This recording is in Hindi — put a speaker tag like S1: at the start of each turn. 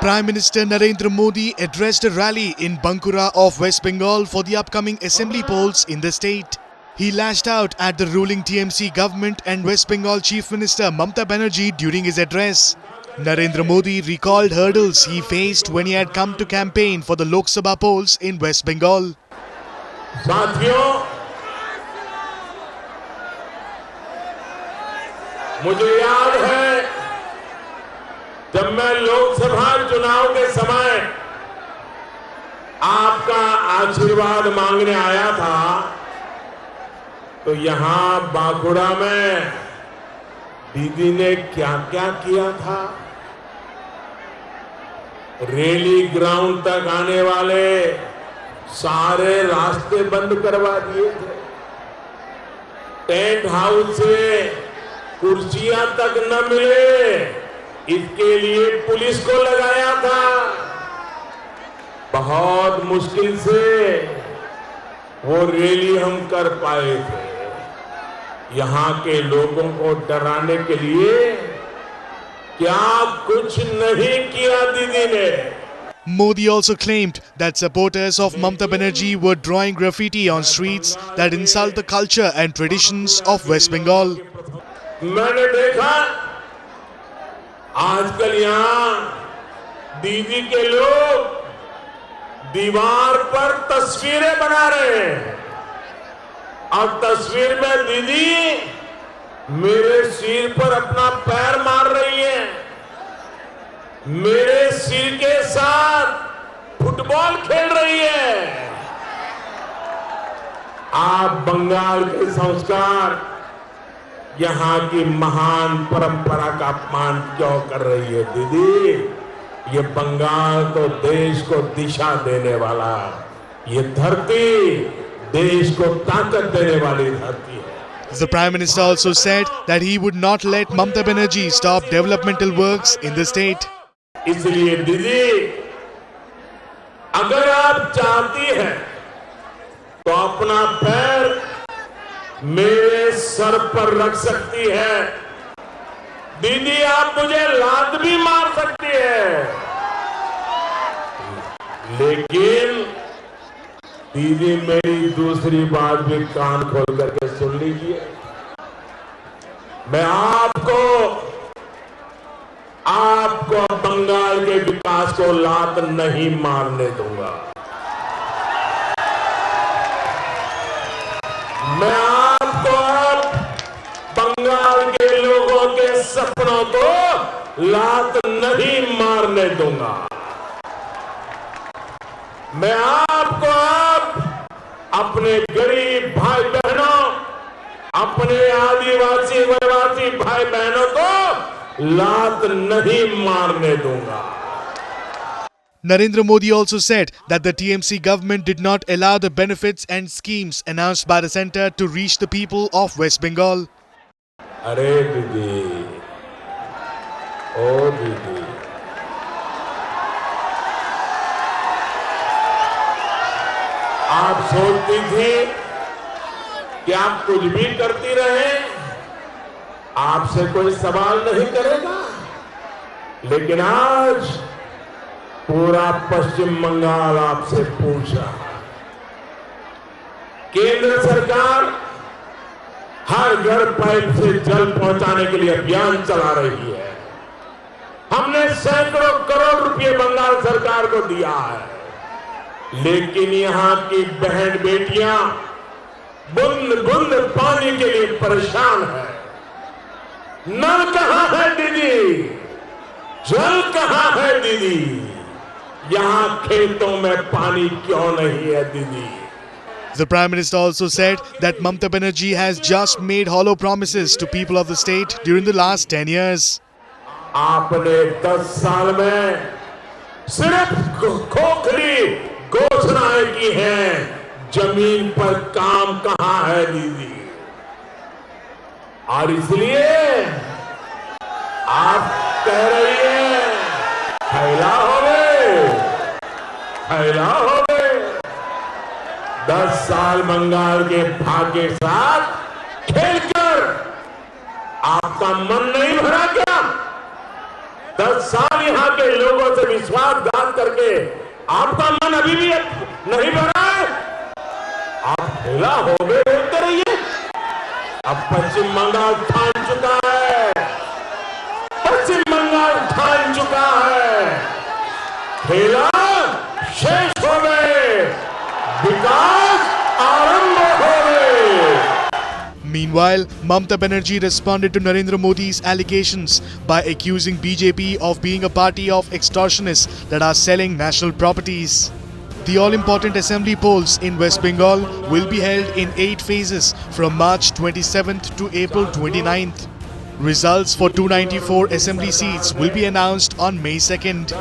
S1: Prime Minister Narendra Modi addressed a rally in Bankura of West Bengal for the upcoming assembly polls in the state. He lashed out at the ruling TMC government and West Bengal Chief Minister Mamata Banerjee during his address. Narendra Modi recalled hurdles he faced when he had come to campaign for the Lok Sabha polls in West Bengal.
S2: साथियों, मुझे याद है जब मैं लोकसभा चुनाव के समय आपका आशीर्वाद मांगने आया था तो यहां बांकुड़ा में दीदी ने क्या क्या किया था। रैली ग्राउंड तक आने वाले सारे रास्ते बंद करवा दिए थे। टेंट हाउस से कुर्सियां तक न मिले इसके लिए पुलिस को लगाया था। बहुत मुश्किल से वो रैली हम कर पाए थे। यहाँ के लोगों को डराने के लिए क्या कुछ नहीं किया दीदी ने।
S1: Modi also claimed that supporters of Mamata Banerjee were drawing graffiti on streets that insult the culture and traditions of West Bengal.
S2: मैंने देखा आजकल यहाँ दीदी के लोग दीवार पर तस्वीरें बना रहे हैं और तस्वीर में दीदी मेरे सिर पर अपना पैर मार रही है। मेरे सिर के साथ फुटबॉल खेल रही है। आप बंगाल के संस्कार, यहाँ की महान परंपरा का अपमान क्यों कर रही है दीदी? ये बंगाल तो देश को दिशा देने वाला, ये धरती देश को ताकत देने वाली धरती है।
S1: The Prime Minister also said that he would not let Mamata Banerjee stop developmental works in the state.
S2: इसलिए दीदी, अगर आप चाहती हैं तो अपना पैर मेरे सर पर रख सकती है। दीदी, आप मुझे लात भी मार सकती है, लेकिन दीदी मेरी दूसरी बात भी कान खोल करके सुन लीजिए। मैं आपको बंगाल के विकास को लात नहीं मारने दूंगा। मैं आपको बंगाल के लोगों के सपनों को लात नहीं मारने दूंगा। मैं आपको अपने गरीब भाई बहनों, अपने आदिवासी वनवासी भाई बहनों को लात नहीं मारने दूंगा।
S1: Narendra Modi also said that the TMC government did not allow the benefits and schemes announced by the centre to reach the people of West Bengal.
S2: अरे दीदी, ओ दीदी, आप सोचती थी कि आप कुछ भी करती रहे, आपसे कोई सवाल नहीं करेगा, लेकिन आज पूरा पश्चिम बंगाल आपसे पूछा। केंद्र सरकार हर घर पाइप से जल पहुंचाने के लिए अभियान चला रही है। हमने सैकड़ों करोड़ रुपए बंगाल सरकार को दिया है, लेकिन यहां की बहन बेटियां बूंद बूंद पानी के लिए परेशान है। नल कहां है दीदी? जल कहां है दीदी? यहां खेतों में पानी क्यों नहीं है दीदी?
S1: The Prime Minister also said that Mamata Banerjee has just made hollow promises to people of the state during the last 10 years.
S2: आपने 10 साल में सिर्फ खोखली घोषणाएं की हैं, जमीन पर काम कहां है दीदी? और इसलिए आप कह रही हैं फैला हो गए, फैला हो गए। 10 साल बंगाल के भाग्य के साथ खेलकर आपका मन नहीं भरा क्या? 10 साल यहाँ के लोगों से विश्वासघात करके आपका मन अभी भी नहीं भरा है? आप ढीला हो गए बोलते रहिए। अब पश्चिम बंगाल ठान चुका है, पश्चिम बंगाल ठान चुका है, खेला शेष हो गए, विकास आरंभ हो गए।
S1: Meanwhile, Mamata Banerjee responded to Narendra Modi's allegations by accusing BJP of being a party of extortionists that are selling national properties. The all-important assembly polls in West Bengal will be held in 8 phases from March 27th to April 29th. Results for 294 assembly seats will be announced on May 2nd.